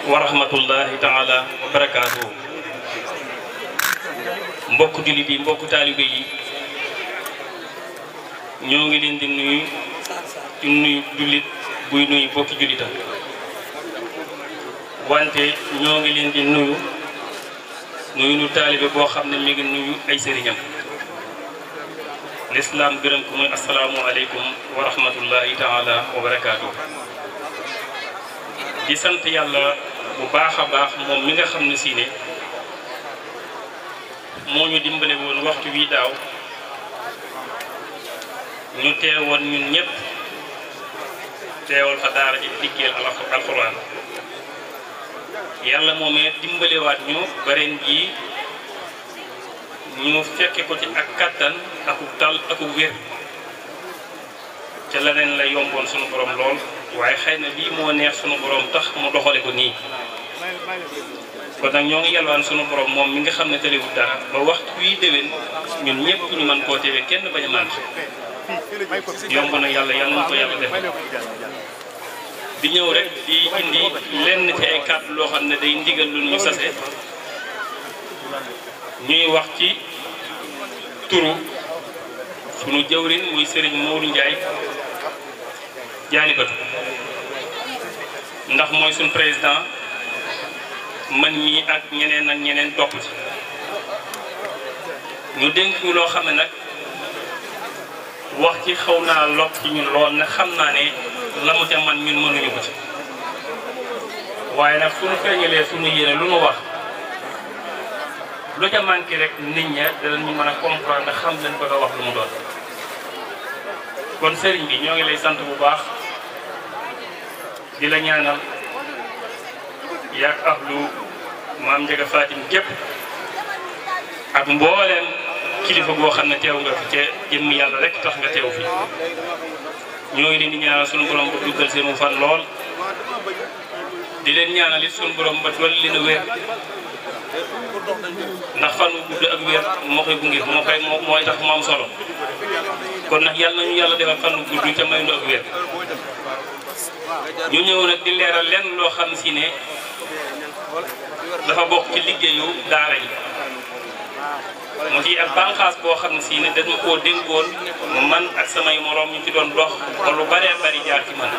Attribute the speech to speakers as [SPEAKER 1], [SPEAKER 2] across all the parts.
[SPEAKER 1] wa rahmatullahi taala wa barakaatuhu. mbokk jullit yi mbokk taalibe yi ñoo ngi leen di nuyu ci nuyu jullit buy nuyu bokki jullitam wante ñoo ngi leen di nuyu nu taalibe boo xam ne mi ngi nuyu ay sëriñam. lislaam gërëm ko muy asalaamu aleykum wa rahmatullahi taala wa barakaatuhu. di sant yàlla bu baax a baax moom mi nga xam ne si ne moo ñu dimbale woon waxtu wi daaw ñu teewoon ñun ñëpp teewal fa daara ji liggéeyal alxuraan yàlla moomee dimbalewaat ñu bareen ji ñu fekke ko ci ak kattan aku tal aku wér ca leneen la yomboon sunu borom lool waaye xëy na lii moo neex sunu borom tax mu doxale ko nii kon nag ñoo ngi yalwaan sunu borom moom mi nga xam ne tëlewul dara ba waxtu wi déwén ñun ñëpp ñu mën koo teewee kenn bañ a manqué yomb na yàlla na ko yàlla def di ñëw rek di indi lenn ci ay kàddu loo xam ne day ndigal lu ñu sase ñuy wax ci turu sunu jëwrin muy Serigne Modou Ndiaye Dialibatu ndax mooy suñu président man mii ak ñeneen topp ci ñu dénk ñu loo xam ne nag wax ci xaw naa lot ci ñun lool na xam naa ne la mu ca man ñun mënuñu ko ci waaye nag suñu feeñalee suñu yéene lu nu wax lu ca manqué rek nit ña danañu mën a comprendre xam leen bëgg a wax lu mu doon kon sëriñ bi ñoo ngi lay sant bu baax di la ñaanal yaak ahlu maam Ndiaga Fatim gépp ak mbooleem kilifa goo xam ne teew nga fi ca jëmm yàlla rek tax nga teew fi ñoo ngi leen di ñaanal sunu borom ba duggal seenu fan lool di leen ñaanal it sunu borom ba dool leen a wér ndax fan wu gudd ak wér moo koy gunge mooy tax mu am solo kon nag yàlla nañu yàlla defal fan wu gudd ca may nu ak wér ñu ñëw nag di leeral lenn loo xam si ne dafa bokk ci liggéeyu daara yi mu ci ak bànqaas boo xam ne si ne dañ ma koo dénkoon man ak samay moroom ñu ci doon dox ba lu baree bari jaar ci man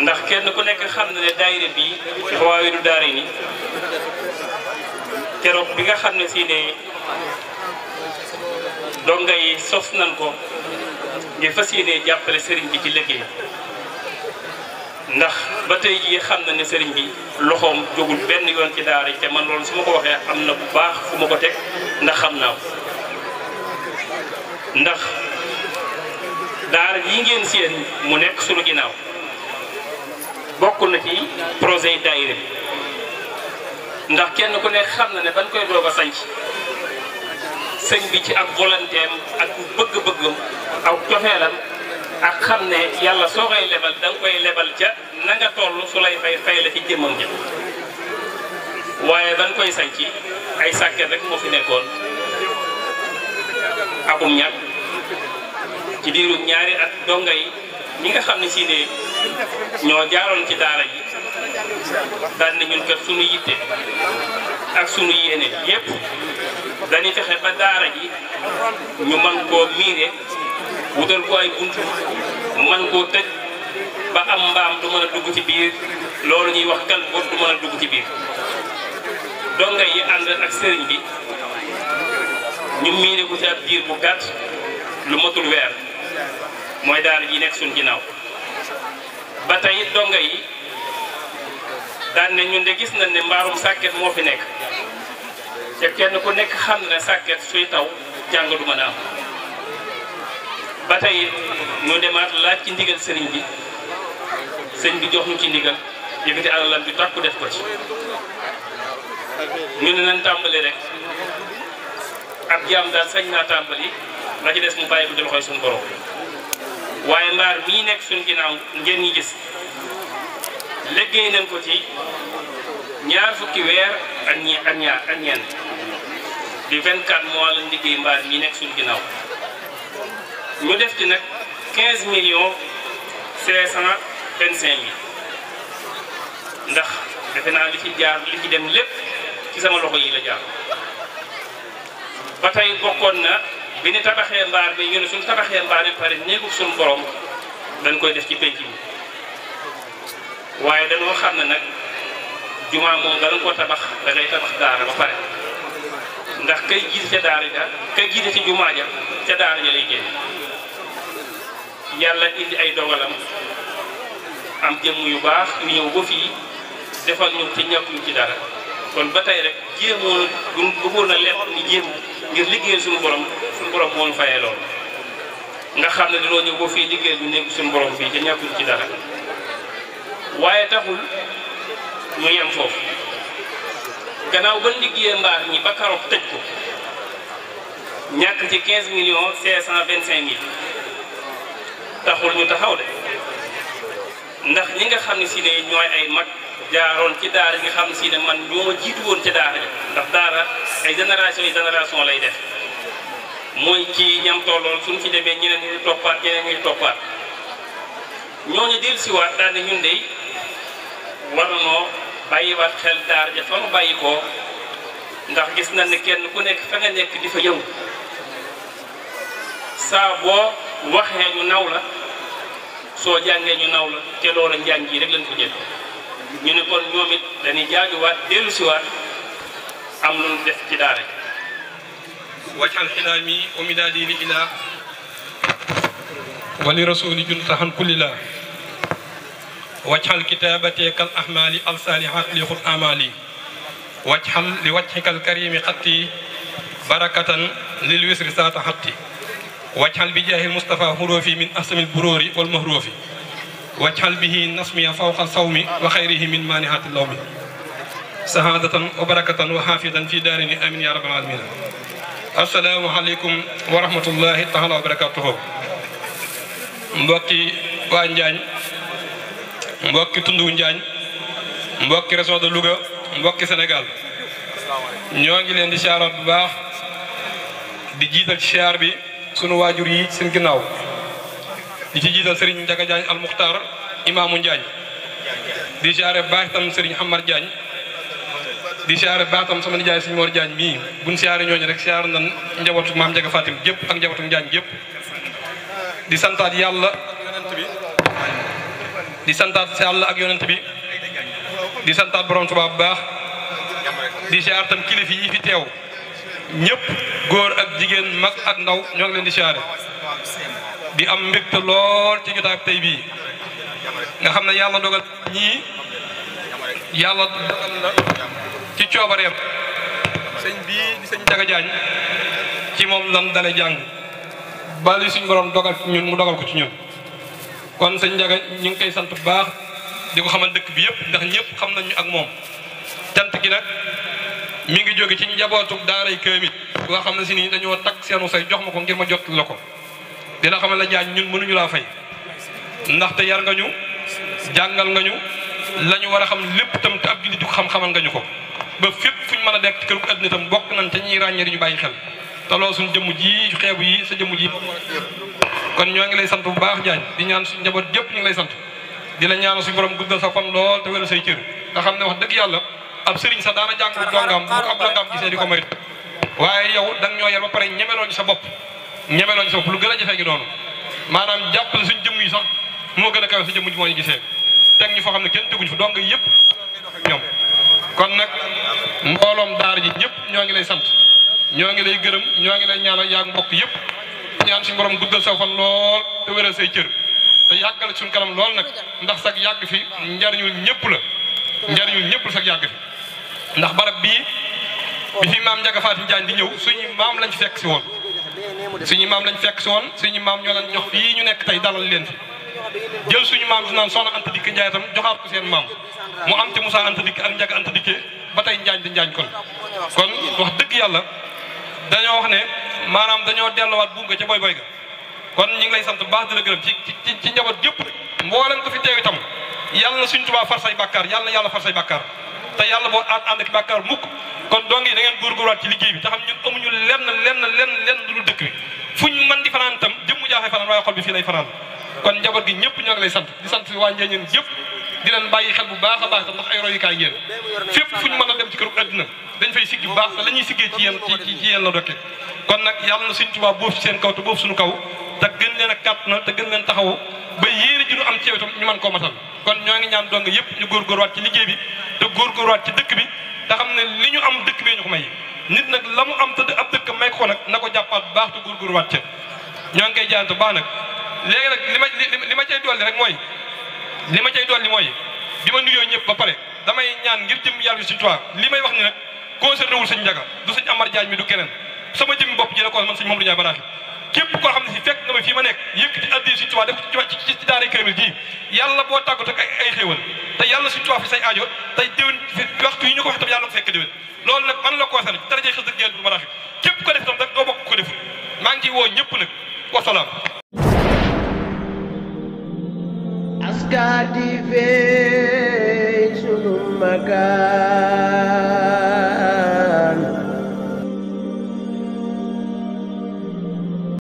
[SPEAKER 1] ndax kenn ku nekk xam na ne daayira bii Fawaahidu Daarayni keroog bi nga xam ne si ne donga yi sos nan ko ngir fas yéene jàppale sëriñ bi ci liggéey ndax ba tey jii xam na ne sëriñ bi loxoom jógul benn yoon ci daara te man loolu su ma ko waxee am na bu baax fu ma ko teg ndax xam naa ko ndax daara yi ngeen seen mu nekk sunu ginnaaw bokk na ci projet yi daayira bi ndax kenn ku nekk xam na ne ban koy doog a sanc sëñ bi ci ak volonté am ak bëgg-bëggam ak cofeelam ak xam ne yàlla soo koy lebal da nga koy lebal ca na nga toll su lay fay la ci jëmmam ja waaye ban koy sanc ay sàkket rek moo fi nekkoon akum ñàkk ci diiru ñaari at donga yi ñi nga xam ne si ne ñoo jaaroon ci daara ji daan na ñun kat sunu yitte ak sunu yéene yépp dañuy fexe ba daara ji ñu man koo miire wutal ko ay bunt man koo tëj ba am mbaam du mën a dugg ci biir loolu ñuy wax kal boot du mën a dugg ci biir donga yi ànd ak sëriñ bi ñu miire ko ci ab diir bu gàtt lu matul weer mooy daara ji nekk suñ ginnaaw ba tey donga yi daan ne ñun de gis nañ ne mbaarum sàkket moo fi nekk te kenn ku nekk xam ne sàkket suy taw jàng du mën a am ba tey ñu demaat laaj ci ndigal sëriñ bi sëñ bi jox ñu ci ndigal yëkkati alalam bi takku def ko ci ñu ne nañ tàmbali rek ab jaam daal sañ naa tàmbali la ci des mu bàyyi ko ci loxoy suñu borom waaye mbaar mii nekk suñu ginnaaw ngeen ñi gis liggéey nañ ko ci ñaar fukki weer ak ñeent di 24 mois la liggéey mbaar mii nekk suñu ginnaaw ñu def ci nag 15 millions 525 mille ndax defe naa li ci jaar li ci dem lépp ci sama loxo yi la jaar ba tey bokkoon na bi ni tabaxee mbaar bi ñu ne suñu tabaxee mbaar bi pare néegu suñu borom dañ koy def ci penc mi waaye dañoo xam ne nag jumaa moom danañ ko tabax da ngay tabax daara ba pare ndax kay jiite ca daara ja kay jiite ci jumaa ja ca daara ja lay génn yàlla indi ay dogalam am jëmm yu baax yu ñëw ba fii defal ñu ci ñàkkuñ ci dara kon ba tey rek jéemoon duñ bëggoon a lepp ni jéem ngir liggéeyal suñu borom moo ñu fayee loolu nga xam ne dañoo ñëw ba fii liggéeyal ñu nekk suñu borom fii ca ñàkkuñ ci dara waaye taxul ñu yem foofu gannaaw ba liggéeyee mbaar ñi ba karoot tëj ko ñàkk ci 15,525,000 taxul ñu taxaw de ndax ñi nga xam ne si ne ñooy ay mag jaaroon ci daara nga xam ne si ne man ñoo ma jiitu woon ca daara ja ndax daara ay génération lay def mooy ci ñam tollool suñ ci demee ñeneen ñuy toppaat ñeneen ñuy toppaat ñooñu dellu siwaat daal ne ñun de war nañoo bàyyiwaat xel daara ja fa mu bàyyi ko ndax gis nañ ne kenn ku nekk fa nga nekk di fa yëngu saa boo waxee ñu naw la soo jàngee ñu naw la te loola njàng yi rek lañ ko jël ñu ne kon ñoom it dañuy jaajuwaat dellu siwaat am lu ñu def ci daara ji
[SPEAKER 2] wajal xilaami wa midaadi li ilaa wa li rasuli juntahan kullila wajal kitaabati kal ahmaali al saalihaat li xut amaali wajal li wajhikal karimi xatti barakatan lil wisri saata xatti wajal bi jaahil Mustafa hurufi min ahsamil buróori wal mahrufi wajal bihi nasmiya fawqa sawmi wa xayrihi min maanihaati lawmi sahaadatan wa barakatan wa xaafidan fi daarini amin ya rabbal alamin assalaamu aleykum wa rahmatullahi taala wa barakatuhu mbokki waa Njaañ mbokki tundu Njaañ mbokki région de Louga mbokki Sénégal ñoo ngi leen di siyaaraat bu baax di jiital ci siyaar bi sunu waajur yi seen ginnaaw di ci jiital Serigne Ndiaga Diagne al Muxtaar imaamu Njaañ di siyaare baax itam Serigne Hamar Diagne di siyaare baax itam sama nijaay Serigne Mor Diagne mii buñ siyaare ñooñu rek siyaar nan njabootu maam Ndiaga Fatim gépp ak njabootu Njaañ gépp di santaat yàlla yonent bi di santaat yàlla ak yonent bi di santaat borom Tuubaa bu baax di siyaar tam kilifa yi fi teew ñëpp góor ak jigéen mag ak ndaw ñoo ngi leen di siyaare di am mbégte lool ci jotaay tey bii nga xam ne yàlla dogal ñii yàlla dogal na ci coobareem sëñ bii di sëñ Ndiaga Diagne ci moom lan dale jàng bali suñ borom dogal ci ñun mu dogal ko ci ñun kon sëñ Ndiaga ñu ngi koy sant bu baax di ko xamal dëkk bi yëpp ndax ñëpp xam nañu ak moom cant gi nag mi ngi jóge ci njabootu daaray Kaamil boo xam ne si nii dañoo takk seenu say jox ma ko ngir ma jot la ko dina xamal la Jaañ ñun mënuñu laa fay ndaxte yar nga ñu jàngal nga ñu la ñu war a xam lépp tam te ab jullit di ko xam-xamal nga ñu ko ba fépp fu ñu mën a dekk ci kër gu àddina tam bokk nañ te ñuy ràññee di ñu bàyyi xel te loolu suñu jëmm ji xeebu yi sa jëmm ji kon ñoo ngi lay sant bu baax Jaañ di ñaan suñu njaboot gépp ñu ngi lay sant di la ñaanal suñu borom guddal sa fan lool te wéral say cër nga xam ne wax dëgg yàlla ab sëriñ sax daana jàngal dongaam bu ko ab dongaam gisee di ko marit waaye yow da nga ñoo yar ba pare ñemeloo ñu sa bopp ñemeloo ñu sa bopp lu gën a jafe gi noonu maanaam jàppale suñ jëmm yi sax moo gën a kawe sa jëmm ji moo ñu gisee teg ñu foo xam ne kenn teguñu fa dong yëpp ñoom kon nag mbooloom daara ji ñëpp ñoo ngi lay sant ñoo ngi lay gërëm ñoo ngi lay ñaanal yaag mbokk yëpp ñaan suñu borom guddal sa fan lool te wéral say cër te yàggal suñu kanam lool nag ndax sax yàgg fi njariñul ñëpp la njariñul ñëpp la sax yàgg fi ndax barab bii bi fi maam Ndiaga Fatim Diagne di ñëw suñu maam lañ fekk si woon suñu maam lañ fekk si woon suñu maam ñoo leen jox fii ñu nekk tey dalal leen fi jël suñu maam si naan soxna Anta Dikke Ndiaye tam joxaat ko seen maam mu am ci Moussa Anta Dikke ak Ndiaga Anta Dikke ba tey Njaañ di Njaañ kon wax dëgg yàlla dañoo wax ne maanaam dañoo delluwaat buum nga ca boy boy ga kon ñu ngi lay sant bu baax di la gërëm ci njaboot gépp mboolem ko fi teew itam yàlla na suñ Tuubaa far say bàkkaar yàlla na yàlla far say bàkkaar te yàlla boo ànd ak bàkkaar mukk kon dong yi da ngeen góorgóorluwaat ci liggéey bi te xam ñun amuñu lenn lu dul dëkk bi fuñ mën di fanaan itam jëmmu jaaxee fanaan waaye xol bi fii lay fanaan kon njaboot gi ñëpp ñoo ngi lay sant di sant waa Njaañeen yëpp di leen bàyyi xel bu baax a baax ndax ay royukaay ngeen fépp fu ñu mën a dem ci këru àddina dañ fay siggi bu baax te la ñuy siggee ci yéen ci yéen la dokke kon nag yàlla na Sëñ Tuubaa boofu seen kaw te boofu suñu kaw te gën leen a kàtt na te gën leen taxawu ba yéene ji ñu am ci wetam ñu mën koo matal kon ñoo ngi ñaan dong yëpp ñu góorgóorwaat ci liggéey bi te góorgóorwaat ci dëkk bi te xam ne li ñu am dëkk bee ñu ko may nit nag la mu am te ab dëkk may ko nag na ko jàppaat bu baax te góorgóorwaat ca ñoo ngi koy jaante bu baax nag léegi nag li ma cay dolli rek mooy li ma cay dolli mooy bi ma nuyoo ñëpp ba pare damay ñaan ngir jëm yàlla Sëñ Tuubaa li may wax ni nag concerné wul sëñ Njaga du sëñ Amar Jaañ mi du keneen sama jëmmi bopp ji la ko man sëñ Mamadou Ndiaye Baraxi képp koo xam ne si fekk na ma fii ma nekk yëkkati addi Sëñ Tuubaa def ci daara Kaamil ji yàlla boo tàggat ak ay xéewal te yàlla Sëñ Tuubaa fi say aajo tey déwén waxtu yi ñu ko wax tam yàlla ko fekk déwén loolu nag man la concerné ci darajee xës dëgg yàlla bu Baraxi képp ko def tam rek doo bokk ko deful maa ngi ciy woo ñëpp nag wasalaam
[SPEAKER 3] askadi fe sunu maga